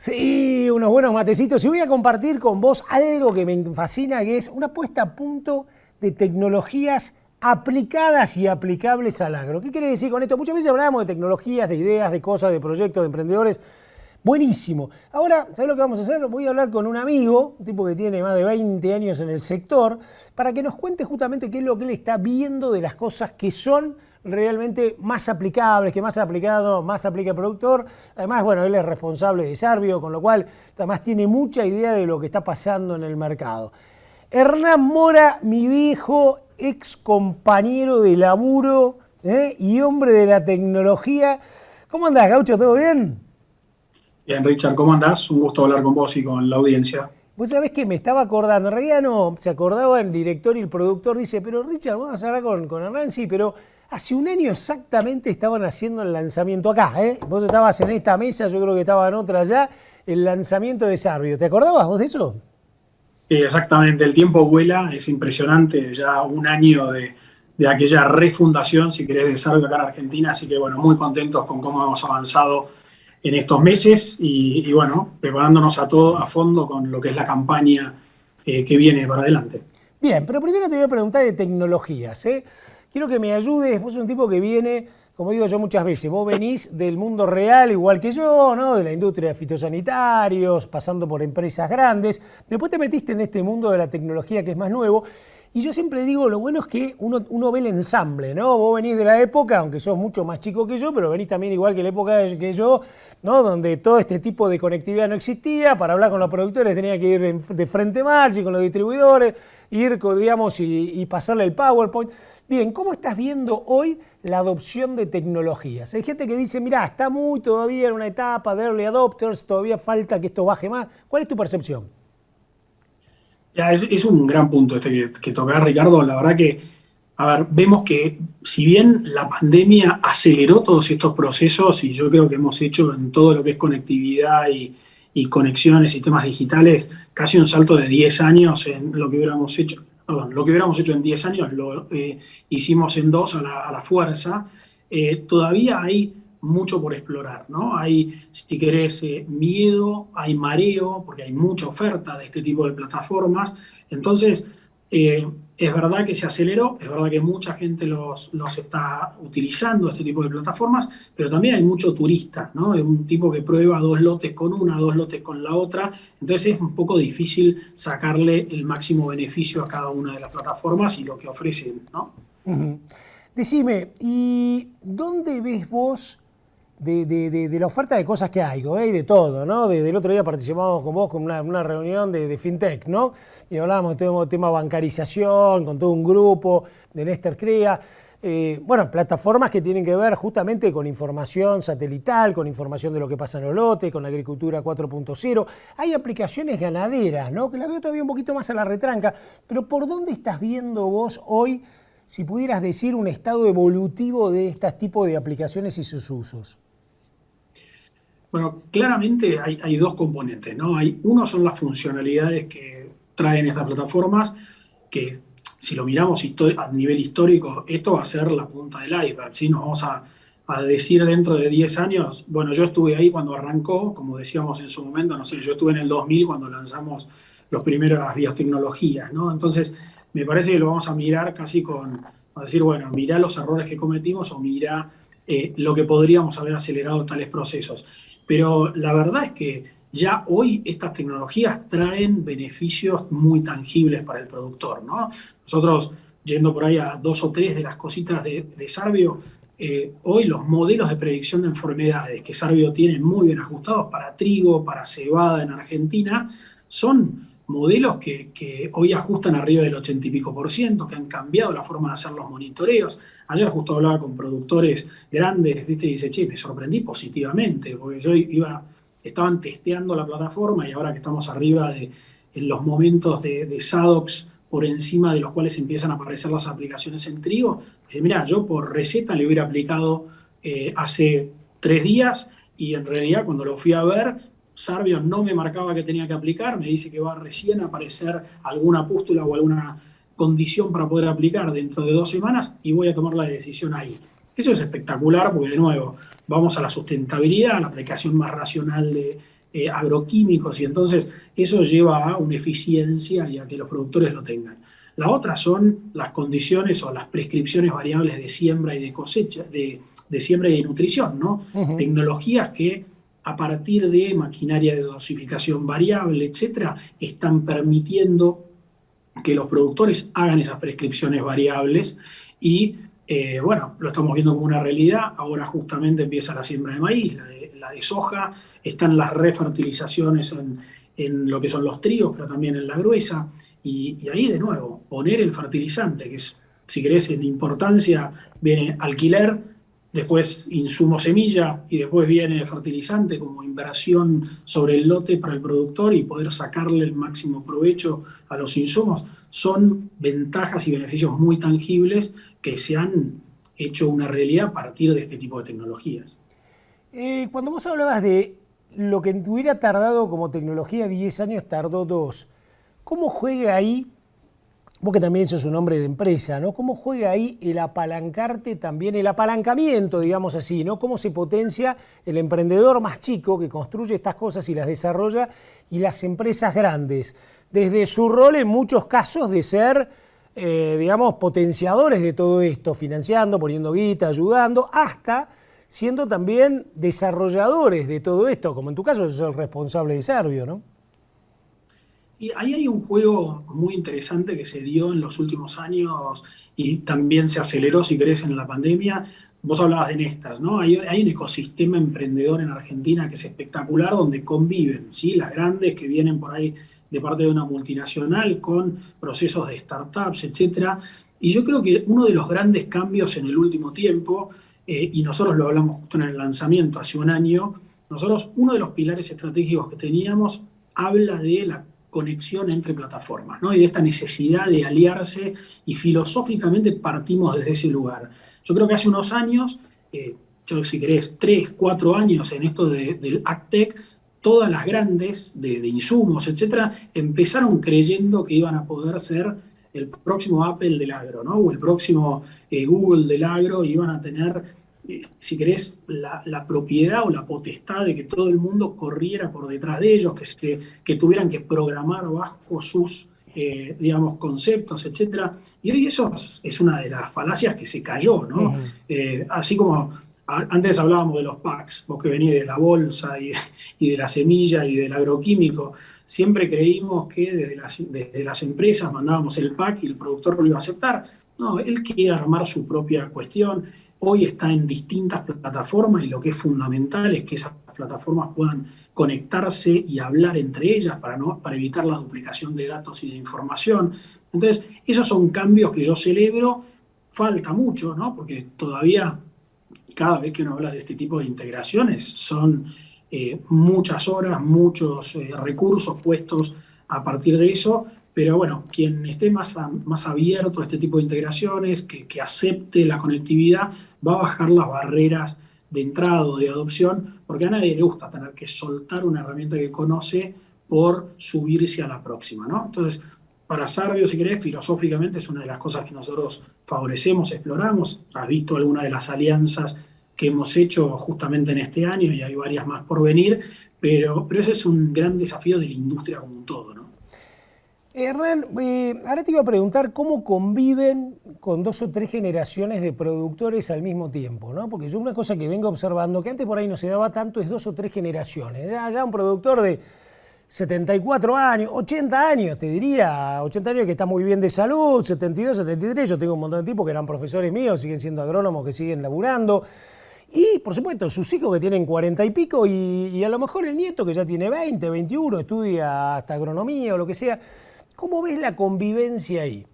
Sí, unos buenos matecitos. Y voy a compartir con vos algo que me fascina, que es una puesta a punto de tecnologías aplicadas y aplicables al agro. ¿Qué quiere decir con esto? Muchas veces hablábamos de tecnologías, de ideas, de cosas, de proyectos, de emprendedores. Buenísimo. Ahora, ¿sabés lo que vamos a hacer? Voy a hablar con un amigo, un tipo que tiene más de 20 años en el sector, para que nos cuente justamente qué es lo que él está viendo de las cosas que son realmente más aplicables, que más aplicado, más aplica el productor. Además, bueno, él es responsable de Sarvio, con lo cual además tiene mucha idea de lo que está pasando en el mercado. Hernán Mora, mi viejo, ex compañero de laburo y hombre de la tecnología. ¿Cómo andás, Gaucho? ¿Todo bien? Bien, Richard, ¿cómo andás? Un gusto hablar con vos y con la audiencia. Vos sabés que me estaba acordando, en realidad no, se acordaba el director y el productor, dice, pero Richard, vamos a hablar con Hernán, sí, pero hace un año exactamente estaban haciendo el lanzamiento acá, ¿eh? Vos estabas en esta mesa, yo creo que estaba en otra ya, el lanzamiento de Sarvio. ¿Te acordabas vos de eso? Sí, exactamente, el tiempo vuela, es impresionante, ya un año de aquella refundación, si querés, de Sarvio acá en Argentina, así que bueno, muy contentos con cómo hemos avanzado en estos meses y bueno, preparándonos a todo a fondo con lo que es la campaña que viene para adelante. Bien, pero primero te voy a preguntar de tecnologías, ¿eh? Quiero que me ayudes, vos sos un tipo que viene, como digo yo muchas veces, vos venís del mundo real igual que yo, ¿no? De la industria de fitosanitarios, pasando por empresas grandes, después te metiste en este mundo de la tecnología que es más nuevo, y yo siempre digo, lo bueno es que uno ve el ensamble, ¿no? Vos venís de la época, aunque sos mucho más chico que yo, pero venís también igual que la época que yo, ¿no? Donde todo este tipo de conectividad no existía, para hablar con los productores tenía que ir de frente marcha y con los distribuidores, ir, digamos, y pasarle el PowerPoint. Bien, ¿cómo estás viendo hoy la adopción de tecnologías? Hay gente que dice, mirá, está muy todavía en una etapa de early adopters, todavía falta que esto baje más. ¿Cuál es tu percepción? Ya, es un gran punto este que tocás, Ricardo. La verdad que, a ver, vemos que si bien la pandemia aceleró todos estos procesos, y yo creo que hemos hecho en todo lo que es conectividad y conexiones, sistemas digitales, casi un salto de 10 años en lo que hubiéramos hecho, perdón, lo que hubiéramos hecho en 10 años lo hicimos en 2 a la fuerza. Todavía hay mucho por explorar, ¿no? Hay, si querés, miedo, hay mareo, porque hay mucha oferta de este tipo de plataformas. Entonces, es verdad que se aceleró, es verdad que mucha gente los está utilizando, este tipo de plataformas, pero también hay mucho turista, ¿no? Es un tipo que prueba 2 lotes con una, 2 lotes con la otra, entonces es un poco difícil sacarle el máximo beneficio a cada una de las plataformas y lo que ofrecen, ¿no? Ujú. Decime, ¿y dónde ves vos de la oferta de cosas que hay? Hay de todo, ¿no? Desde el otro día participamos con vos con una reunión de FinTech, ¿no? Y hablábamos de tema bancarización, con todo un grupo de Néstor Crea. Bueno, plataformas que tienen que ver justamente con información satelital, con información de lo que pasa en los lotes, con agricultura 4.0. Hay aplicaciones ganaderas, ¿no? Que las veo todavía un poquito más a la retranca, pero ¿por dónde estás viendo vos hoy, si pudieras decir, un estado evolutivo de este tipo de aplicaciones y sus usos? Bueno, claramente hay dos componentes, ¿no? Uno son las funcionalidades que traen estas plataformas, que si lo miramos a nivel histórico, esto va a ser la punta del iceberg, ¿sí? Nos vamos a decir dentro de 10 años, bueno, yo estuve ahí cuando arrancó, como decíamos en su momento, no sé, yo estuve en el 2000 cuando lanzamos los primeras biotecnologías, ¿no? Entonces, me parece que lo vamos a mirar casi a decir, bueno, mirá los errores que cometimos o mirá lo que podríamos haber acelerado tales procesos. Pero la verdad es que ya hoy estas tecnologías traen beneficios muy tangibles para el productor, ¿no? Nosotros, yendo por ahí a 2 o 3 de las cositas de Sarvio, hoy los modelos de predicción de enfermedades que Sarvio tiene muy bien ajustados para trigo, para cebada en Argentina, son modelos que hoy ajustan arriba del 80 y pico por ciento, que han cambiado la forma de hacer los monitoreos. Ayer justo hablaba con productores grandes, ¿viste? Y dice, che, me sorprendí positivamente, porque estaban testeando la plataforma y ahora que estamos arriba en los momentos de SADOX por encima de los cuales empiezan a aparecer las aplicaciones en trigo, dice, mira, yo por receta le hubiera aplicado hace 3 días y en realidad cuando lo fui a ver, Sarvio no me marcaba que tenía que aplicar, me dice que va recién a aparecer alguna pústula o alguna condición para poder aplicar dentro de 2 semanas y voy a tomar la decisión ahí. Eso es espectacular porque, de nuevo, vamos a la sustentabilidad, a la aplicación más racional agroquímicos, y entonces eso lleva a una eficiencia y a que los productores lo tengan. La otra son las condiciones o las prescripciones variables de siembra y de cosecha, de siembra y de nutrición, ¿no? Ujú. Tecnologías que a partir de maquinaria de dosificación variable, etcétera, están permitiendo que los productores hagan esas prescripciones variables y bueno, lo estamos viendo como una realidad. Ahora justamente empieza la siembra de maíz, la de soja, están las refertilizaciones en lo que son los tríos, pero también en la gruesa. Y ahí de nuevo, poner el fertilizante, que es, si querés, en importancia, viene alquiler, después insumo semilla y después viene fertilizante como inversión sobre el lote para el productor y poder sacarle el máximo provecho a los insumos, son ventajas y beneficios muy tangibles que se han hecho una realidad a partir de este tipo de tecnologías. Cuando vos hablabas de lo que hubiera tardado como tecnología 10 años, tardó 2. ¿Cómo juega ahí, vos que también sos un hombre de empresa, ¿no? ¿Cómo juega ahí el apalancarte también, el apalancamiento, digamos así, ¿no? ¿Cómo se potencia el emprendedor más chico que construye estas cosas y las desarrolla y las empresas grandes? Desde su rol en muchos casos de ser, digamos, potenciadores de todo esto, financiando, poniendo guita, ayudando, hasta siendo también desarrolladores de todo esto, como en tu caso sos el responsable de Servio, ¿no? Y ahí hay un juego muy interesante que se dio en los últimos años y también se aceleró, si querés, en la pandemia. Vos hablabas de Nestras, ¿no? Hay un ecosistema emprendedor en Argentina que es espectacular, donde conviven, ¿sí? Las grandes que vienen por ahí de parte de una multinacional con procesos de startups, etcétera. Y yo creo que uno de los grandes cambios en el último tiempo, y nosotros lo hablamos justo en el lanzamiento hace un año, nosotros uno de los pilares estratégicos que teníamos habla de la conexión entre plataformas, ¿no? Y de esta necesidad de aliarse, y filosóficamente partimos desde ese lugar. Yo creo que hace unos años, yo si querés, 3, 4 años en esto del AgTech, todas las grandes de insumos, etcétera, empezaron creyendo que iban a poder ser el próximo Apple del agro, ¿no? O el próximo Google del agro, y iban a tener si querés, la propiedad o la potestad de que todo el mundo corriera por detrás de ellos, que tuvieran que programar bajo sus, digamos, conceptos, etcétera. Y hoy eso es una de las falacias que se cayó, ¿no? Así como antes hablábamos de los packs, vos que venís de la bolsa y de la semilla y del agroquímico, siempre creímos que desde las empresas mandábamos el pack y el productor lo iba a aceptar. No, él quiere armar su propia cuestión. Hoy está en distintas plataformas y lo que es fundamental es que esas plataformas puedan conectarse y hablar entre ellas para evitar la duplicación de datos y de información. Entonces, esos son cambios que yo celebro. Falta mucho, ¿no? Porque todavía, cada vez que uno habla de este tipo de integraciones, son muchas horas, muchos recursos puestos a partir de eso. Pero bueno, quien esté más abierto a este tipo de integraciones, que acepte la conectividad, va a bajar las barreras de entrada o de adopción, porque a nadie le gusta tener que soltar una herramienta que conoce por subirse a la próxima, ¿no? Entonces, para Servio, si querés, filosóficamente es una de las cosas que nosotros favorecemos, exploramos. Has visto alguna de las alianzas que hemos hecho justamente en este año y hay varias más por venir, pero ese es un gran desafío de la industria como un todo, ¿no? Hernán, ahora te iba a preguntar cómo conviven con 2 o 3 generaciones de productores al mismo tiempo, ¿no? Porque yo una cosa que vengo observando, que antes por ahí no se daba tanto, es 2 o 3 generaciones. Ya un productor de 74 años, 80 años, te diría, 80 años que está muy bien de salud, 72, 73, yo tengo un montón de tipos que eran profesores míos, siguen siendo agrónomos, que siguen laburando. Y, por supuesto, sus hijos que tienen 40 y pico y a lo mejor el nieto que ya tiene 20, 21, estudia hasta agronomía o lo que sea. ¿Cómo ves la convivencia ahí?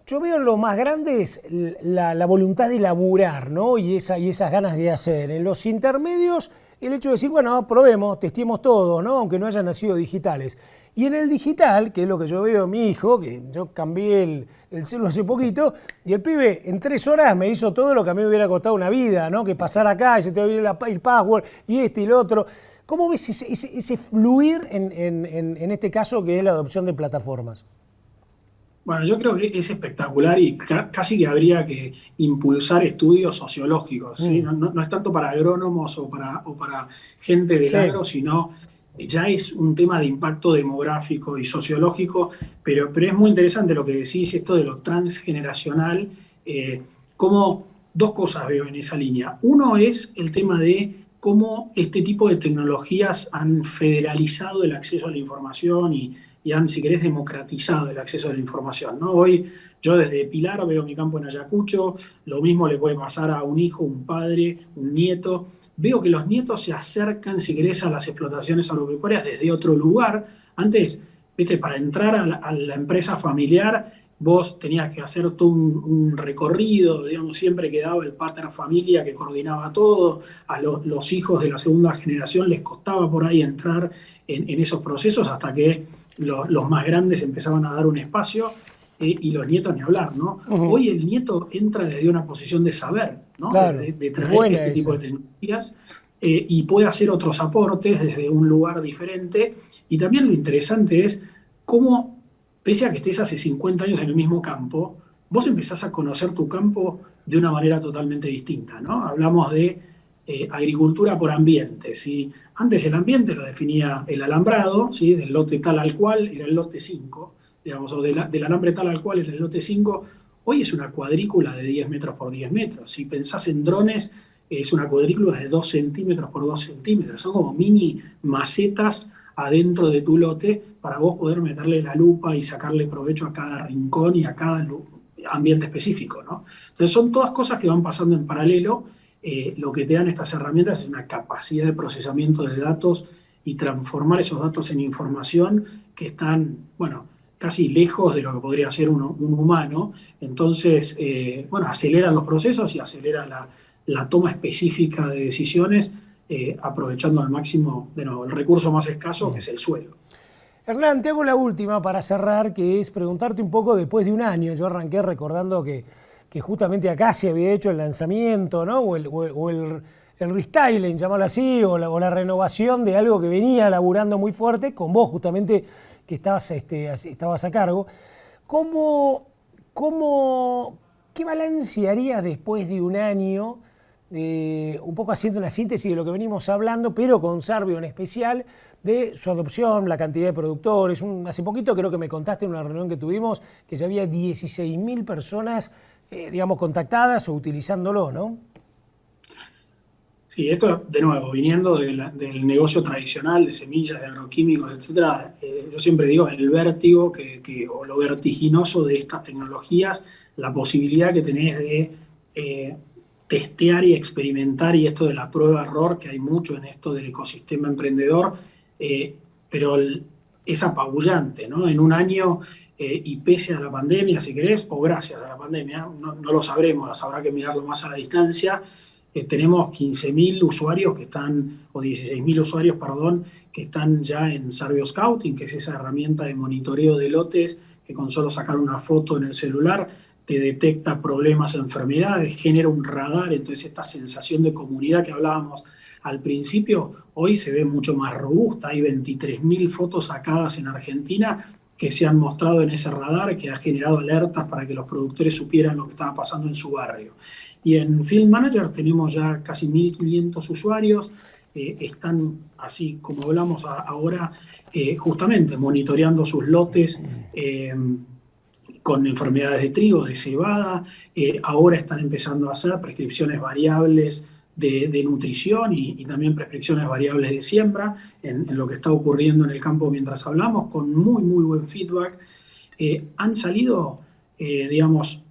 Yo veo en los más grandes la voluntad de laburar, ¿no? y esas ganas de hacer. En los intermedios, el hecho de decir, bueno, probemos, testemos todo, ¿no? Aunque no hayan nacido digitales. Y en el digital, que es lo que yo veo en mi hijo, que yo cambié el celu hace poquito, y el pibe en 3 horas me hizo todo lo que a mí me hubiera costado una vida, ¿no? Que pasar acá y se te olvidó el password y y lo otro. ¿Cómo ves ese fluir en este caso que es la adopción de plataformas? Bueno, yo creo que es espectacular y casi que habría que impulsar estudios sociológicos, ¿sí? No es tanto para agrónomos o para gente del agro, sino ya es un tema de impacto demográfico y sociológico, pero es muy interesante lo que decís, esto de lo transgeneracional, como dos cosas veo en esa línea. Uno es el tema de cómo este tipo de tecnologías han federalizado el acceso a la información y han, si querés, democratizado el acceso a la información, ¿no? Hoy yo desde Pilar veo mi campo en Ayacucho, lo mismo le puede pasar a un hijo, un padre, un nieto. Veo que los nietos se acercan, si querés, a las explotaciones agropecuarias desde otro lugar. Antes, viste, para entrar a la empresa familiar, vos tenías que hacer todo un recorrido, digamos, siempre quedaba el pater familia que coordinaba todo, a los hijos de la segunda generación les costaba por ahí entrar en esos procesos hasta que los más grandes empezaban a dar un espacio. Y los nietos ni hablar, ¿no? Hoy el nieto entra desde una posición de saber, ¿no? Claro, De es traer buena este tipo de esa. tecnologías y puede hacer otros aportes desde un lugar diferente. Y también lo interesante es cómo, pese a que estés hace 50 años en el mismo campo, vos empezás a conocer tu campo de una manera totalmente distinta, ¿no? Hablamos de agricultura por ambiente, ¿sí? Antes el ambiente lo definía el alambrado, ¿sí? Del lote tal al cual era el lote 5, digamos, o del alambre tal al cual era el lote 5. Hoy es una cuadrícula de 10 metros por 10 metros. Si pensás en drones, es una cuadrícula de 2 centímetros por 2 centímetros. Son como mini macetas adentro de tu lote para vos poder meterle la lupa y sacarle provecho a cada rincón y a cada ambiente específico, ¿no? Entonces son todas cosas que van pasando en paralelo. Lo que te dan estas herramientas es una capacidad de procesamiento de datos y transformar esos datos en información que están, bueno, casi lejos de lo que podría ser un humano. Entonces, bueno, aceleran los procesos y acelera la toma específica de decisiones, aprovechando al máximo, de nuevo, el recurso más escaso, que es el suelo. Hernán, te hago la última para cerrar, que es preguntarte un poco después de un año. Yo arranqué recordando que justamente acá se había hecho el lanzamiento, ¿no? El restyling, llamarlo así, o la renovación de algo que venía laburando muy fuerte, con vos justamente que estabas a cargo. ¿Cómo, qué balance harías después de un año, un poco haciendo una síntesis de lo que venimos hablando, pero con Sarvio en especial, de su adopción, la cantidad de productores? Hace poquito creo que me contaste en una reunión que tuvimos que ya había 16.000 personas, digamos, contactadas o utilizándolo, ¿no? Sí, esto de nuevo, viniendo del negocio tradicional de semillas, de agroquímicos, etcétera, yo siempre digo el vértigo o lo vertiginoso de estas tecnologías, la posibilidad que tenés de testear y experimentar, y esto de la prueba-error, que hay mucho en esto del ecosistema emprendedor, pero es apabullante, ¿no? En un año, y pese a la pandemia, si querés, o gracias a la pandemia, no lo sabremos, habrá que mirarlo más a la distancia. Tenemos 15.000 usuarios que están, o 16.000 usuarios, perdón, que están ya en Sarvio Scouting, que es esa herramienta de monitoreo de lotes que con solo sacar una foto en el celular te detecta problemas, enfermedades, genera un radar. Entonces esta sensación de comunidad que hablábamos al principio, hoy se ve mucho más robusta. Hay 23.000 fotos sacadas en Argentina que se han mostrado en ese radar, que ha generado alertas para que los productores supieran lo que estaba pasando en su barrio. Y en Field Manager tenemos ya casi 1.500 usuarios, están, así como hablamos ahora, justamente monitoreando sus lotes con enfermedades de trigo, de cebada. Ahora están empezando a hacer prescripciones variables de nutrición y también prescripciones variables de siembra en lo que está ocurriendo en el campo mientras hablamos, con muy, muy buen feedback. Han salido, digamos,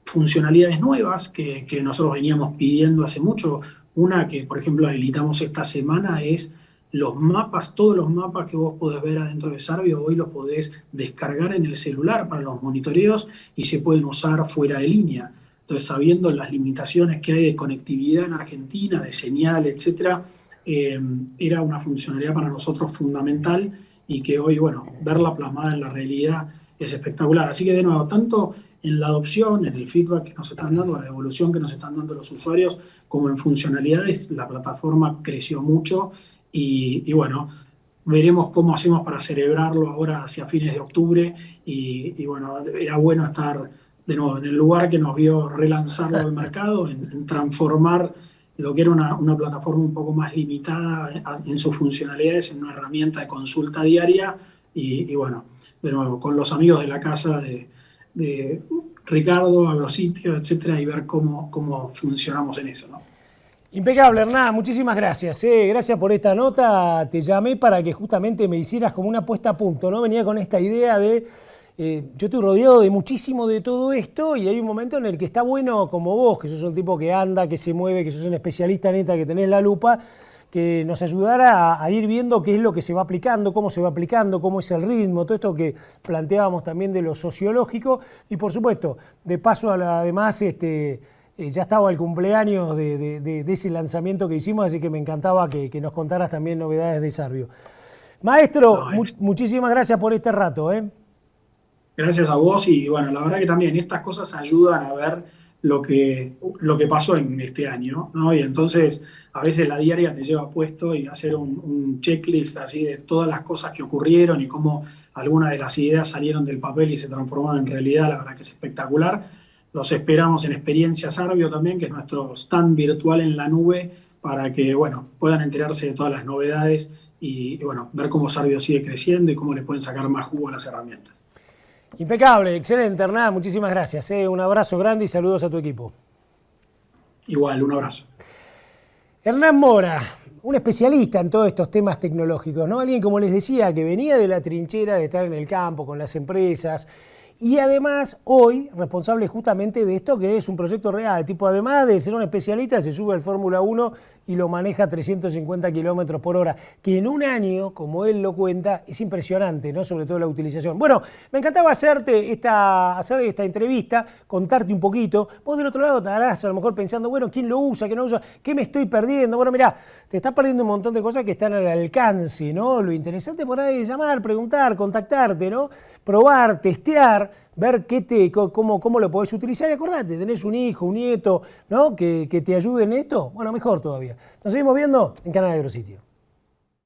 funcionalidades nuevas que nosotros veníamos pidiendo hace mucho. Una que, por ejemplo, habilitamos esta semana es los mapas. Todos los mapas que vos podés ver adentro de Sarvio, hoy los podés descargar en el celular para los monitoreos y se pueden usar fuera de línea. Entonces, sabiendo las limitaciones que hay de conectividad en Argentina, de señal, etcétera, era una funcionalidad para nosotros fundamental y que hoy, bueno, verla plasmada en la realidad es espectacular. Así que, de nuevo, tanto en la adopción, en el feedback que nos están dando, la evolución que nos están dando los usuarios, como en funcionalidades, la plataforma creció mucho y bueno, veremos cómo hacemos para celebrarlo ahora hacia fines de octubre y bueno, era bueno estar de nuevo en el lugar que nos vio relanzarlo al mercado, en transformar lo que era una plataforma un poco más limitada en sus funcionalidades, en una herramienta de consulta diaria, y bueno, de nuevo, con los amigos de la casa de Ricardo, Agrositio, etcétera, y ver cómo funcionamos en eso, ¿no? Impecable, Hernán, muchísimas gracias. Gracias por esta nota. Te llamé para que justamente me hicieras como una puesta a punto, ¿no? Venía con esta idea de, yo estoy rodeado de muchísimo de todo esto y hay un momento en el que está bueno como vos, que sos un tipo que anda, que se mueve, que sos un especialista neta, que tenés la lupa, que nos ayudara a ir viendo qué es lo que se va aplicando, cómo se va aplicando, cómo es el ritmo, todo esto que planteábamos también de lo sociológico y por supuesto, de paso además, ya estaba el cumpleaños de ese lanzamiento que hicimos, así que me encantaba que nos contaras también novedades de Sarvio. Maestro, muchísimas gracias por este rato. Gracias a vos y bueno, la verdad que también estas cosas ayudan a ver lo que pasó en este año, ¿no? Y entonces a veces la diaria te lleva puesto y hacer un checklist así de todas las cosas que ocurrieron y cómo algunas de las ideas salieron del papel y se transformaron en realidad, la verdad que es espectacular. Los esperamos en Experiencia Sarvio también, que es nuestro stand virtual en la nube, para que bueno, puedan enterarse de todas las novedades y bueno, ver cómo Sarvio sigue creciendo y cómo le pueden sacar más jugo a las herramientas. Impecable, excelente, Hernán, muchísimas gracias. Un abrazo grande y saludos a tu equipo. Igual, un abrazo. Hernán Mora, un especialista en todos estos temas tecnológicos, ¿no? Alguien, como les decía, que venía de la trinchera de estar en el campo con las empresas y además hoy responsable justamente de esto que es un proyecto real, tipo además de ser un especialista se sube al Fórmula 1 y lo maneja a 350 kilómetros por hora, que en un año, como él lo cuenta, es impresionante, ¿no? Sobre todo la utilización. Bueno, me encantaba hacer esta entrevista, contarte un poquito. Vos del otro lado estarás a lo mejor pensando, bueno, ¿quién lo usa? ¿Qué no usa? ¿Qué me estoy perdiendo? Bueno, mirá, te estás perdiendo un montón de cosas que están al alcance, ¿no? Lo interesante por ahí es llamar, preguntar, contactarte, ¿no? Probar, testear, ver cómo lo podés utilizar y acordate, tenés un hijo, un nieto, ¿no? que te ayude en esto, bueno, mejor todavía. Nos seguimos viendo en Canal Agrositio.